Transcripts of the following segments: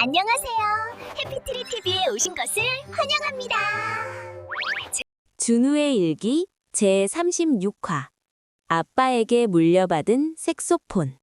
안녕하세요. 해피트리 TV에 오신 것을 환영합니다. 준우의 일기 제36화 아빠에게 물려받은 색소폰.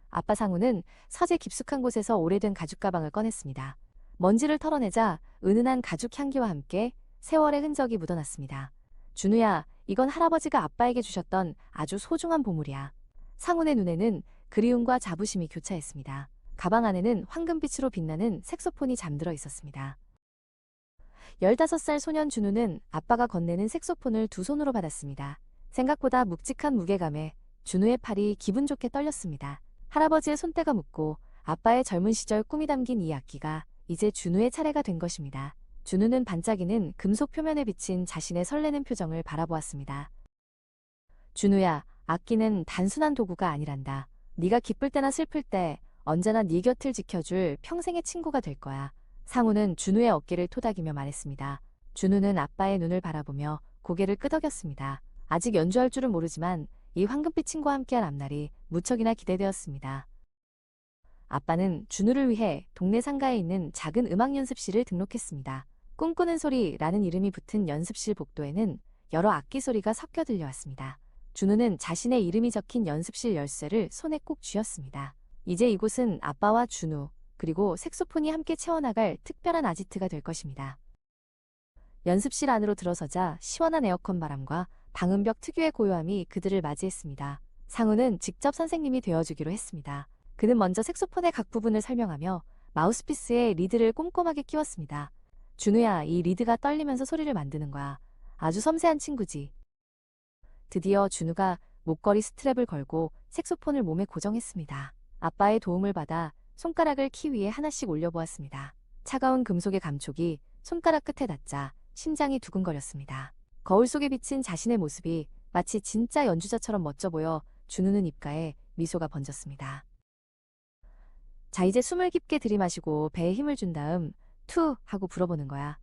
아빠 상우는 서재 깊숙한 곳에서 오래된 가죽 가방을 꺼냈습니다. 먼지를 털어내자 은은한 가죽 향기와 함께 세월의 흔적이 묻어났습니다. 준우야, 이건 할아버지가 아빠에게 주셨던 아주 소중한 보물이야. 상훈의 눈에는 그리움과 자부심이 교차했습니다. 가방 안에는 황금빛으로 빛나는 색소폰이 잠들어 있었습니다. 15살 소년 준우는 아빠가 건네는 색소폰을 두 손으로 받았습니다. 생각보다 묵직한 무게감에 준우의 팔이 기분 좋게 떨렸습니다. 할아버지의 손때가 묻고 아빠의 젊은 시절 꿈이 담긴 이 악기가 이제 준우의 차례가 된 것입니다. 준우는 반짝이는 금속 표면에 비친 자신의 설레는 표정을 바라보았습니다. 준우야, 악기는 단순한 도구가 아니란다. 네가 기쁠 때나 슬플 때 언제나 네 곁을 지켜줄 평생의 친구가 될 거야. 상우는 준우의 어깨를 토닥이며 말했습니다. 준우는 아빠의 눈을 바라보며 고개를 끄덕였습니다. 아직 연주할 줄은 모르지만 이 황금빛 친구와 함께할 앞날이 무척이나 기대되었습니다. 아빠는 준우를 위해 동네 상가에 있는 작은 음악 연습실을 등록했습니다. 꿈꾸는 소리라는 이름이 붙은 연습실 복도에는 여러 악기 소리가 섞여 들려왔습니다. 준우는 자신의 이름이 적힌 연습실 열쇠를 손에 꼭 쥐었습니다. 이제 이곳은 아빠와 준우, 그리고 색소폰이 함께 채워나갈 특별한 아지트가 될 것입니다. 연습실 안으로 들어서자 시원한 에어컨 바람과 방음벽 특유의 고요함이 그들을 맞이했습니다. 상우는 직접 선생님이 되어주기로 했습니다. 그는 먼저 색소폰의 각 부분을 설명하며 마우스피스에 리드를 꼼꼼하게 끼웠습니다. 준우야, 이 리드가 떨리면서 소리를 만드는 거야. 아주 섬세한 친구지. 드디어 준우가 목걸이 스트랩을 걸고 색소폰을 몸에 고정했습니다. 아빠의 도움을 받아 손가락을 키 위에 하나씩 올려보았습니다. 차가운 금속의 감촉이 손가락 끝에 닿자 심장이 두근거렸습니다. 거울 속에 비친 자신의 모습이 마치 진짜 연주자처럼 멋져 보여 준우는 입가에 미소가 번졌습니다. 자, 이제 숨을 깊게 들이마시고 배에 힘을 준 다음 투 하고 불어보는 거야.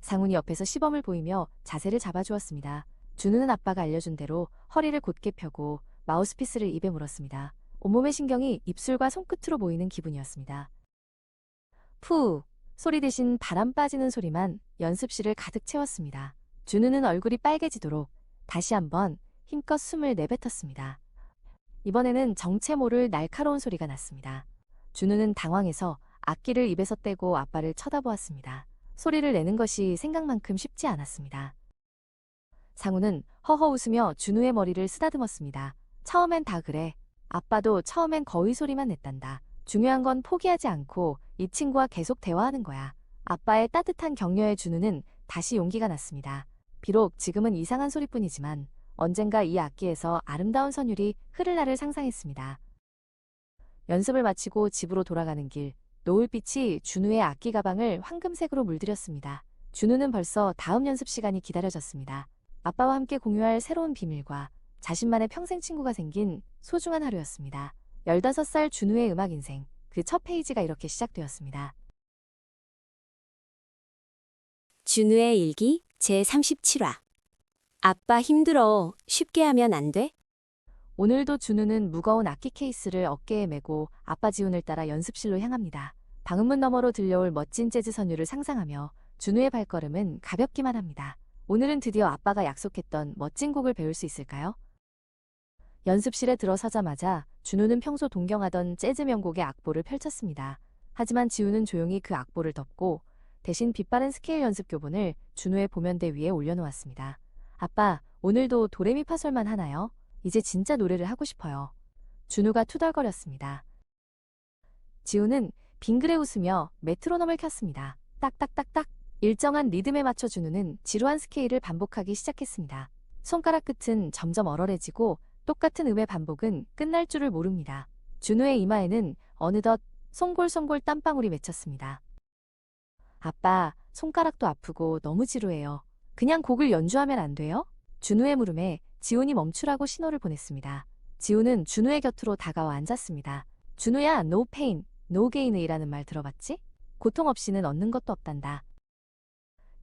상훈이 옆에서 시범을 보이며 자세를 잡아주었습니다. 준우는 아빠가 알려준 대로 허리를 곧게 펴고 마우스피스를 입에 물었습니다. 온몸의 신경이 입술과 손끝으로 모이는 기분이었습니다. 푸! 소리 대신 바람 빠지는 소리만 연습실을 가득 채웠습니다. 준우는 얼굴이 빨개지도록 다시 한번 힘껏 숨을 내뱉었습니다. 이번에는 정체 모를 날카로운 소리가 났습니다. 준우는 당황해서 악기를 입에서 떼고 아빠를 쳐다보았습니다. 소리를 내는 것이 생각만큼 쉽지 않았습니다. 상우는 허허 웃으며 준우의 머리를 쓰다듬었습니다. 처음엔 다 그래. 아빠도 처음엔 거의 소리만 냈단다. 중요한 건 포기하지 않고 이 친구와 계속 대화하는 거야. 아빠의 따뜻한 격려에 준우는 다시 용기가 났습니다. 비록 지금은 이상한 소리뿐이지만 언젠가 이 악기에서 아름다운 선율이 흐를 날을 상상했습니다. 연습을 마치고 집으로 돌아가는 길, 노을빛이 준우의 악기 가방을 황금색으로 물들였습니다. 준우는 벌써 다음 연습 시간이 기다려졌습니다. 아빠와 함께 공유할 새로운 비밀과 자신만의 평생 친구가 생긴 소중한 하루였습니다. 15살 준우의 음악 인생, 그 첫 페이지가 이렇게 시작되었습니다. 준우의 일기 제37화 아빠 힘들어. 쉽게 하면 안 돼? 오늘도 준우는 무거운 악기 케이스를 어깨에 메고 아빠 지훈을 따라 연습실로 향합니다. 방음문 너머로 들려올 멋진 재즈 선율을 상상하며 준우의 발걸음은 가볍기만 합니다. 오늘은 드디어 아빠가 약속했던 멋진 곡을 배울 수 있을까요? 연습실에 들어서자마자 준우는 평소 동경하던 재즈 명곡의 악보를 펼쳤습니다. 하지만 지우는 조용히 그 악보를 덮고 대신 빛바랜 스케일 연습 교본을 준우의 보면대 위에 올려놓았습니다. 아빠, 오늘도 도레미파솔만 하나요? 이제 진짜 노래를 하고 싶어요. 준우가 투덜거렸습니다. 지우는 빙그레 웃으며 메트로놈을 켰습니다. 딱딱딱딱. 일정한 리듬에 맞춰 준우는 지루한 스케일을 반복하기 시작했습니다. 손가락 끝은 점점 얼얼해지고 똑같은 음의 반복은 끝날 줄을 모릅니다. 준우의 이마에는 어느덧 송골송골 땀방울이 맺혔습니다. 아빠, 손가락도 아프고 너무 지루해요. 그냥 곡을 연주하면 안 돼요? 준우의 물음에 지훈이 멈추라고 신호를 보냈습니다. 지훈은 준우의 곁으로 다가와 앉았습니다. 준우야, no pain, no gain이라는 말 들어봤지? 고통 없이는 얻는 것도 없단다.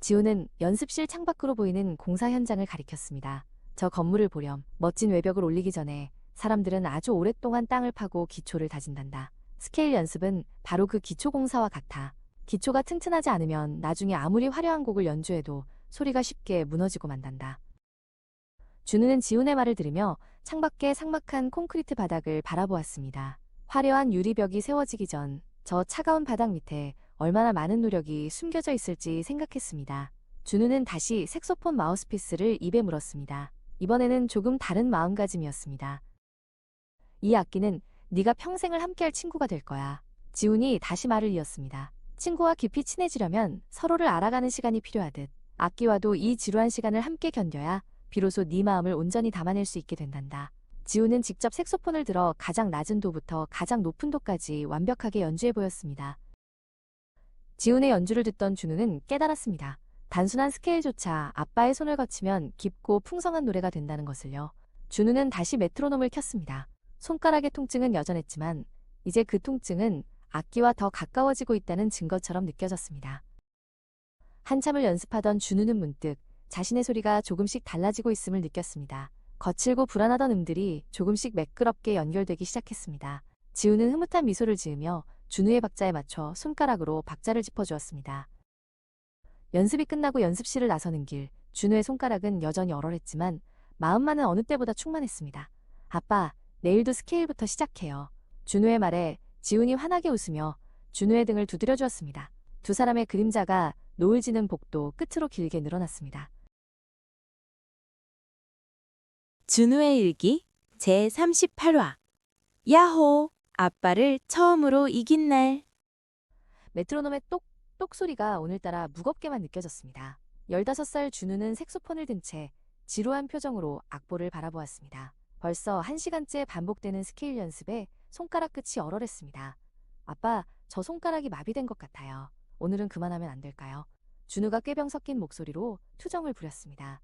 지훈은 연습실 창밖으로 보이는 공사 현장을 가리켰습니다. 저 건물을 보렴. 멋진 외벽을 올리기 전에 사람들은 아주 오랫동안 땅을 파고 기초를 다진단다. 스케일 연습은 바로 그 기초공사와 같아. 기초가 튼튼하지 않으면 나중에 아무리 화려한 곡을 연주해도 소리가 쉽게 무너지고 만단다. 준우는 지훈의 말을 들으며 창밖의 삭막한 콘크리트 바닥을 바라보았습니다. 화려한 유리벽이 세워지기 전 저 차가운 바닥 밑에 얼마나 많은 노력이 숨겨져 있을지 생각했습니다. 준우는 다시 색소폰 마우스피스를 입에 물었습니다. 이번에는 조금 다른 마음가짐이었습니다. 이 악기는 네가 평생을 함께할 친구가 될 거야. 지훈이 다시 말을 이었습니다. 친구와 깊이 친해지려면 서로를 알아가는 시간이 필요하듯 악기와도 이 지루한 시간을 함께 견뎌야 비로소 네 마음을 온전히 담아낼 수 있게 된단다. 지훈은 직접 색소폰을 들어 가장 낮은 도부터 가장 높은 도까지 완벽하게 연주해 보였습니다. 지훈의 연주를 듣던 준우는 깨달았습니다. 단순한 스케일조차 아빠의 손을 거치면 깊고 풍성한 노래가 된다는 것을요. 준우는 다시 메트로놈을 켰습니다. 손가락의 통증은 여전했지만 이제 그 통증은 악기와 더 가까워지고 있다는 증거처럼 느껴졌습니다. 한참을 연습하던 준우는 문득 자신의 소리가 조금씩 달라지고 있음을 느꼈습니다. 거칠고 불안하던 음들이 조금씩 매끄럽게 연결되기 시작했습니다. 지훈은 흐뭇한 미소를 지으며 준우의 박자에 맞춰 손가락으로 박자를 짚어주었습니다. 연습이 끝나고 연습실을 나서는 길, 준우의 손가락은 여전히 얼얼했지만 마음만은 어느 때보다 충만했습니다. 아빠, 내일도 스케일부터 시작해요. 준우의 말에 지훈이 환하게 웃으며 준우의 등을 두드려 주었습니다. 두 사람의 그림자가 노을 지는 복도 끝으로 길게 늘어났습니다. 준우의 일기 제38화 야호! 아빠를 처음으로 이긴 날. 메트로놈의 똑똑 소리가 오늘따라 무겁게만 느껴졌습니다. 15살 준우는 색소폰을 든 채 지루한 표정으로 악보를 바라보았습니다. 벌써 1시간째 반복되는 스케일 연습에 손가락 끝이 얼얼했습니다. 아빠, 저 손가락이 마비된 것 같아요. 오늘은 그만하면 안 될까요? 준우가 꾀병 섞인 목소리로 투정을 부렸습니다.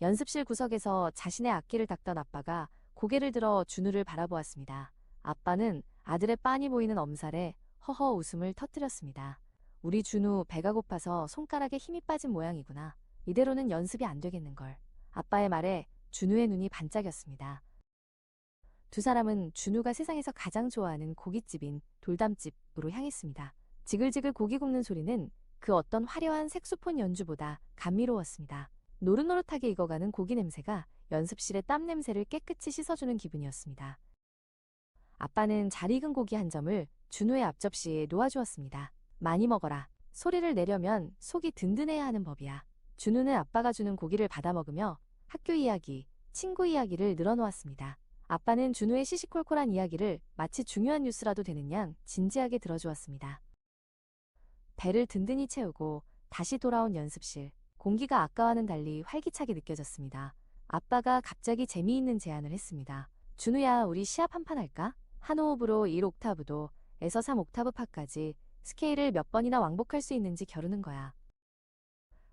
연습실 구석에서 자신의 악기를 닦던 아빠가 고개를 들어 준우를 바라보았습니다. 아빠는 아들의 빤히 보이는 엄살에 허허 웃음을 터뜨렸습니다. 우리 준우 배가 고파서 손가락에 힘이 빠진 모양이구나. 이대로는 연습이 안 되겠는걸. 아빠의 말에 준우의 눈이 반짝였습니다. 두 사람은 준우가 세상에서 가장 좋아하는 고깃집인 돌담집으로 향했습니다. 지글지글 고기 굽는 소리는 그 어떤 화려한 색소폰 연주보다 감미로웠습니다. 노릇노릇하게 익어가는 고기 냄새가 연습실의 땀 냄새를 깨끗이 씻어주는 기분이었습니다. 아빠는 잘 익은 고기 한 점을 준우의 앞접시에 놓아주었습니다. 많이 먹어라. 소리를 내려면 속이 든든해야 하는 법이야. 준우는 아빠가 주는 고기를 받아 먹으며 학교 이야기, 친구 이야기를 늘어놓았습니다. 아빠는 준우의 시시콜콜한 이야기를 마치 중요한 뉴스라도 되는 양 진지하게 들어주었습니다. 배를 든든히 채우고 다시 돌아온 연습실. 공기가 아까와는 달리 활기차게 느껴졌습니다. 아빠가 갑자기 재미있는 제안을 했습니다. 준우야, 우리 시합 한판 할까? 한 호흡으로 1옥타브도 에서 3옥타브파까지 스케일을 몇 번이나 왕복할 수 있는지 겨루는 거야.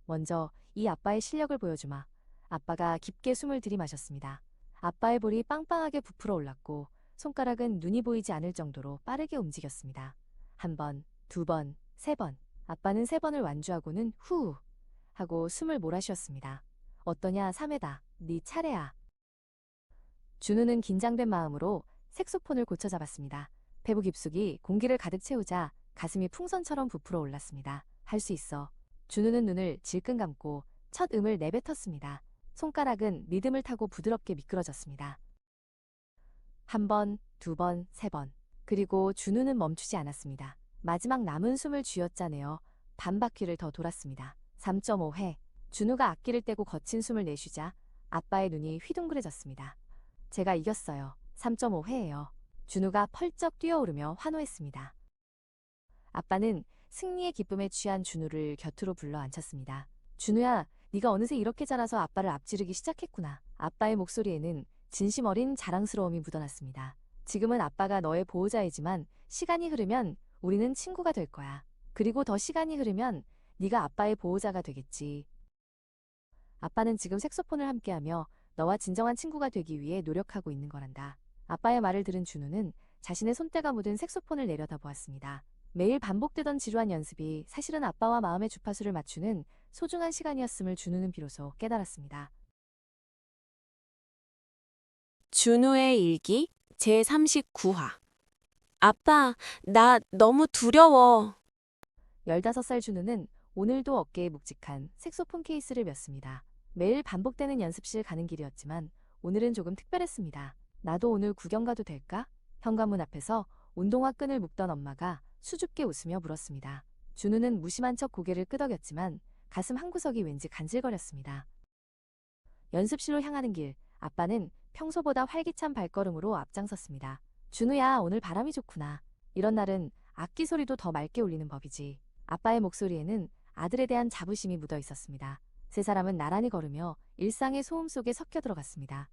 먼저 이 아빠의 실력을 보여주마. 아빠가 깊게 숨을 들이마셨습니다. 아빠의 볼이 빵빵하게 부풀어 올랐고 손가락은 눈이 보이지 않을 정도로 빠르게 움직였습니다. 한 번, 두 번, 세 번. 아빠는 3번을 완주하고는 후 하고 숨을 몰아쉬었습니다. 어떠냐, 3회다. 네 차례야. 준우는 긴장된 마음으로 색소폰을 고쳐잡았습니다. 배부 깊숙이 공기를 가득 채우자 가슴이 풍선처럼 부풀어 올랐습니다. 할 수 있어. 준우는 눈을 질끈 감고 첫 음을 내뱉었습니다. 손가락은 리듬을 타고 부드럽게 미끄러졌습니다. 한 번, 두 번, 세 번. 그리고 준우는 멈추지 않았습니다. 마지막 남은 숨을 쥐어짜내어 반 바퀴를 더 돌았습니다. 3.5회. 준우가 악기를 떼고 거친 숨을 내쉬자 아빠의 눈이 휘둥그레졌습니다. 제가 이겼어요. 3.5회예요. 준우가 펄쩍 뛰어오르며 환호했습니다. 아빠는 승리의 기쁨에 취한 준우를 곁으로 불러 앉혔습니다. 준우야, 네가 어느새 이렇게 자라서 아빠를 앞지르기 시작했구나. 아빠의 목소리에는 진심 어린 자랑스러움이 묻어났습니다. 지금은 아빠가 너의 보호자이지만 시간이 흐르면 우리는 친구가 될 거야. 그리고 더 시간이 흐르면 네가 아빠의 보호자가 되겠지. 아빠는 지금 색소폰을 함께하며 너와 진정한 친구가 되기 위해 노력하고 있는 거란다. 아빠의 말을 들은 준우는 자신의 손때가 묻은 색소폰을 내려다보았습니다. 매일 반복되던 지루한 연습이 사실은 아빠와 마음의 주파수를 맞추는 소중한 시간이었음을 준우는 비로소 깨달았습니다. 준우의 일기 제39화 아빠, 나 너무 두려워. 15살 준우는 오늘도 어깨에 묵직한 색소폰 케이스를 맸습니다. 매일 반복되는 연습실 가는 길이었지만 오늘은 조금 특별했습니다. 나도 오늘 구경 가도 될까? 현관문 앞에서 운동화 끈을 묶던 엄마가 수줍게 웃으며 물었습니다. 준우는 무심한 척 고개를 끄덕였지만 가슴 한구석이 왠지 간질거렸습니다. 연습실로 향하는 길, 아빠는 평소보다 활기찬 발걸음으로 앞장섰습니다. 준우야, 오늘 바람이 좋구나. 이런 날은 악기 소리도 더 맑게 울리는 법이지. 아빠의 목소리에는 아들에 대한 자부심이 묻어 있었습니다. 세 사람은 나란히 걸으며 일상의 소음 속에 섞여 들어갔습니다.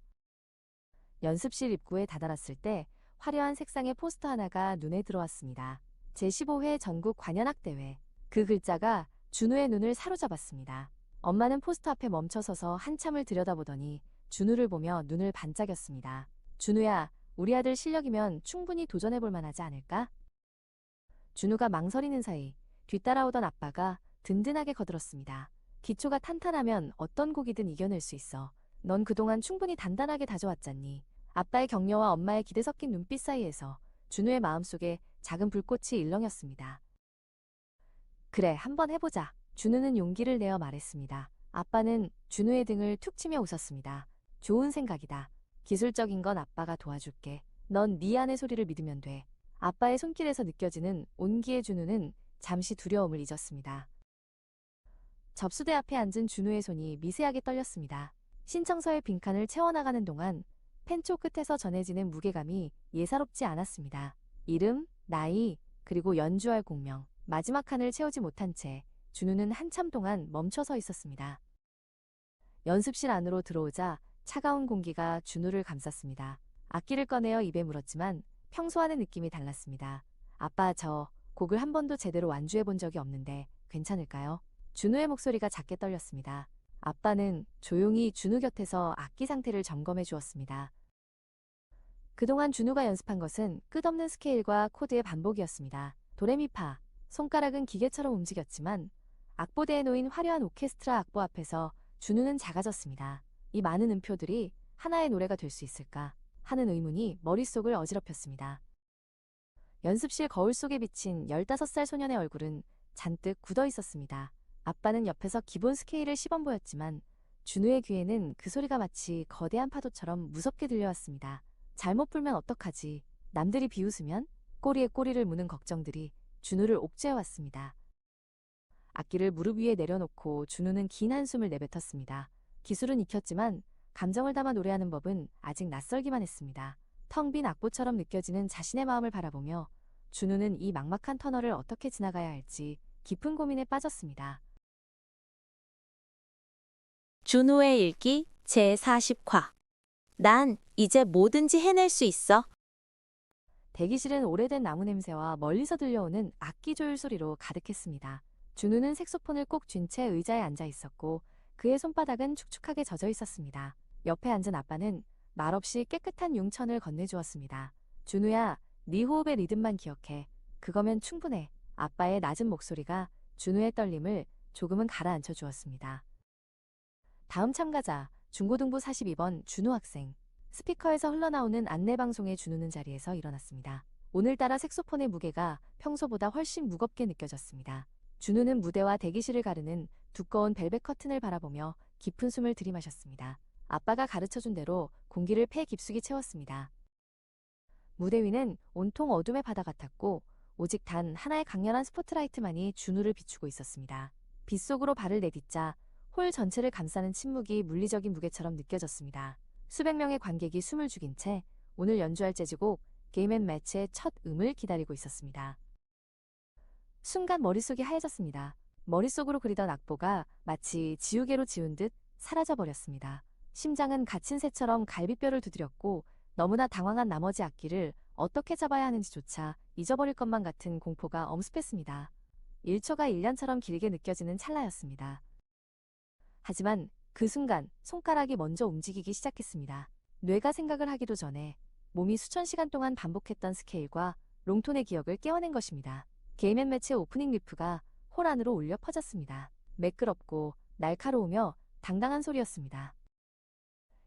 연습실 입구에 다다랐을 때 화려한 색상의 포스터 하나가 눈에 들어왔습니다. 제15회 전국 관현악대회. 그 글자가 준우의 눈을 사로잡았습니다. 엄마는 포스터 앞에 멈춰서서 한참을 들여다보더니 준우를 보며 눈을 반짝였습니다. 준우야, 우리 아들 실력이면 충분히 도전해볼 만하지 않을까? 준우가 망설이는 사이 뒤따라오던 아빠가 든든하게 거들었습니다. 기초가 탄탄하면 어떤 곡이든 이겨낼 수 있어. 넌 그동안 충분히 단단하게 다져왔잖니. 아빠의 격려와 엄마의 기대 섞인 눈빛 사이에서 준우의 마음속에 작은 불꽃이 일렁였습니다. 그래, 한번 해보자. 준우는 용기를 내어 말했습니다. 아빠는 준우의 등을 툭 치며 웃었습니다. 좋은 생각이다. 기술적인 건 아빠가 도와줄게. 넌 네 안의 소리를 믿으면 돼. 아빠의 손길에서 느껴지는 온기의 준우는 잠시 두려움을 잊었습니다. 접수대 앞에 앉은 준우의 손이 미세하게 떨렸습니다. 신청서의 빈칸을 채워나가는 동안 펜초 끝에서 전해지는 무게감이 예사롭지 않았습니다. 이름, 나이, 그리고 연주할 공명. 마지막 칸을 채우지 못한 채 준우는 한참 동안 멈춰 서 있었습니다. 연습실 안으로 들어오자 차가운 공기가 준우를 감쌌습니다. 악기를 꺼내어 입에 물었지만 평소와는 느낌이 달랐습니다. 아빠, 저 곡을 한 번도 제대로 완주해 본 적이 없는데 괜찮을까요? 준우의 목소리가 작게 떨렸습니다. 아빠는 조용히 준우 곁에서 악기 상태를 점검해 주었습니다. 그동안 준우가 연습한 것은 끝없는 스케일과 코드의 반복이었습니다. 도레미파. 손가락은 기계처럼 움직였지만 악보대에 놓인 화려한 오케스트라 악보 앞에서 준우는 작아졌습니다. 이 많은 음표들이 하나의 노래가 될 수 있을까 하는 의문이 머릿속을 어지럽혔습니다. 연습실 거울 속에 비친 15살 소년의 얼굴은 잔뜩 굳어 있었습니다. 아빠는 옆에서 기본 스케일을 시범 보였지만 준우의 귀에는 그 소리가 마치 거대한 파도처럼 무섭게 들려왔습니다. 잘못 불면 어떡하지? 남들이 비웃으면? 꼬리에 꼬리를 무는 걱정들이 준우를 옥죄해왔습니다. 악기를 무릎 위에 내려놓고 준우는 긴 한숨을 내뱉었습니다. 기술은 익혔지만 감정을 담아 노래하는 법은 아직 낯설기만 했습니다. 텅 빈 악보처럼 느껴지는 자신의 마음을 바라보며 준우는 이 막막한 터널을 어떻게 지나가야 할지 깊은 고민에 빠졌습니다. 준우의 일기 제40화. 난 이제 뭐든지 해낼 수 있어. 대기실은 오래된 나무 냄새와 멀리서 들려오는 악기 조율 소리로 가득했습니다. 준우는 색소폰을 꼭 쥔 채 의자에 앉아 있었고 그의 손바닥은 축축하게 젖어 있었습니다. 옆에 앉은 아빠는 말없이 깨끗한 융천을 건네주었습니다. 준우야, 네 호흡의 리듬만 기억해. 그거면 충분해. 아빠의 낮은 목소리가 준우의 떨림을 조금은 가라앉혀 주었습니다. 다음 참가자, 중고등부 42번 준우 학생. 스피커에서 흘러나오는 안내방송에 준우는 자리에서 일어났습니다. 오늘따라 색소폰의 무게가 평소보다 훨씬 무겁게 느껴졌습니다. 준우는 무대와 대기실을 가르는 두꺼운 벨벳 커튼을 바라보며 깊은 숨을 들이마셨습니다. 아빠가 가르쳐준 대로 공기를 폐 깊숙이 채웠습니다. 무대 위는 온통 어둠의 바다 같았고 오직 단 하나의 강렬한 스포트라이트만이 준우를 비추고 있었습니다. 빛 속으로 발을 내딛자 홀 전체를 감싸는 침묵이 물리적인 무게처럼 느껴졌습니다. 수백 명의 관객이 숨을 죽인 채 오늘 연주할 재즈곡 게임 앤 매치의 첫 음을 기다리고 있었습니다. 순간 머릿속이 하얘졌습니다. 머릿속으로 그리던 악보가 마치 지우개로 지운 듯 사라져버렸습니다. 심장은 갇힌 새처럼 갈비뼈를 두드렸고 너무나 당황한 나머지 악기를 어떻게 잡아야 하는지조차 잊어버릴 것만 같은 공포가 엄습했습니다. 1초가 1년처럼 길게 느껴지는 찰나였습니다. 하지만 그 순간 손가락이 먼저 움직이기 시작했습니다. 뇌가 생각을 하기도 전에 몸이 수천 시간 동안 반복했던 스케일과 롱톤의 기억을 깨워낸 것입니다. 게임 앤 매치의 오프닝 리프가 홀 안으로 울려 퍼졌습니다. 매끄럽고 날카로우며 당당한 소리였습니다.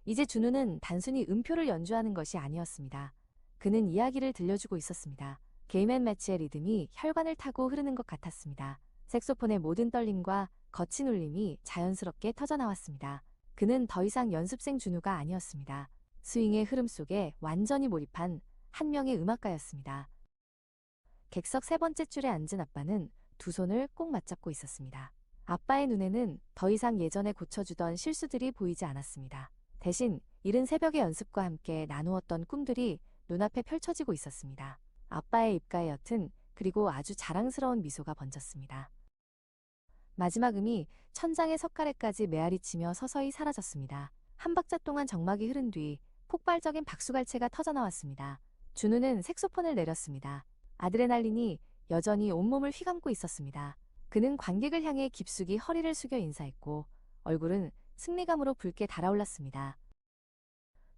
이제 준우는 단순히 음표를 연주하는 것이 아니었습니다. 그는 이야기를 들려주고 있었습니다. 게임앤매치의 리듬이 혈관을 타고 흐르는 것 같았습니다. 색소폰의 모든 떨림과 거친 울림이 자연스럽게 터져나왔습니다. 그는 더 이상 연습생 준우가 아니었습니다. 스윙의 흐름 속에 완전히 몰입한 한 명의 음악가였습니다. 객석 세 번째 줄에 앉은 아빠는 두 손을 꼭 맞잡고 있었습니다. 아빠의 눈에는 더 이상 예전에 고쳐주던 실수들이 보이지 않았습니다. 대신 이른 새벽의 연습과 함께 나누었던 꿈들이 눈앞에 펼쳐지고 있었습니다. 아빠의 입가에 옅은 그리고 아주 자랑스러운 미소가 번졌습니다. 마지막 음이 천장의 석가래까지 메아리치며 서서히 사라졌습니다. 한 박자 동안 정막이 흐른 뒤 폭발적인 박수갈채가 터져나왔습니다. 준우는 색소폰을 내렸습니다. 아드레날린이 여전히 온몸을 휘감고 있었습니다. 그는 관객을 향해 깊숙이 허리를 숙여 인사했고 얼굴은 승리감으로 붉게 달아올랐습니다.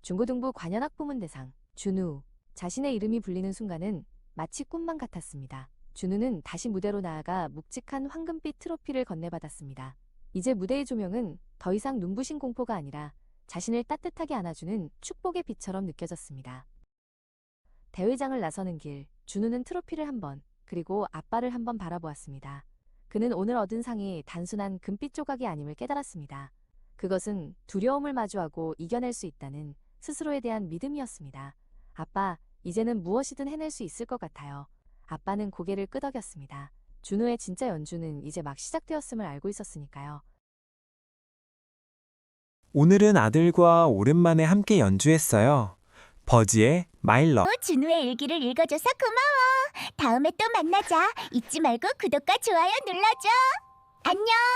중고등부 관현악부문대상 준우. 자신의 이름이 불리는 순간은 마치 꿈만 같았습니다. 준우는 다시 무대로 나아가 묵직한 황금빛 트로피를 건네받았습니다. 이제 무대의 조명은 더 이상 눈부신 공포가 아니라 자신을 따뜻하게 안아주는 축복의 빛처럼 느껴졌습니다. 대회장을 나서는 길, 준우는 트로피를 한 번, 그리고 아빠를 한 번 바라보았습니다. 그는 오늘 얻은 상이 단순한 금빛 조각이 아님을 깨달았습니다. 그것은 두려움을 마주하고 이겨낼 수 있다는 스스로에 대한 믿음이었습니다. 아빠, 이제는 무엇이든 해낼 수 있을 것 같아요. 아빠는 고개를 끄덕였습니다. 준우의 진짜 연주는 이제 막 시작되었음을 알고 있었으니까요. 오늘은 아들과 오랜만에 함께 연주했어요. 버지의 마일러. 준우의 일기를 읽어줘서 고마워. 다음에 또 만나자. 잊지 말고 구독과 좋아요 눌러줘. 안녕.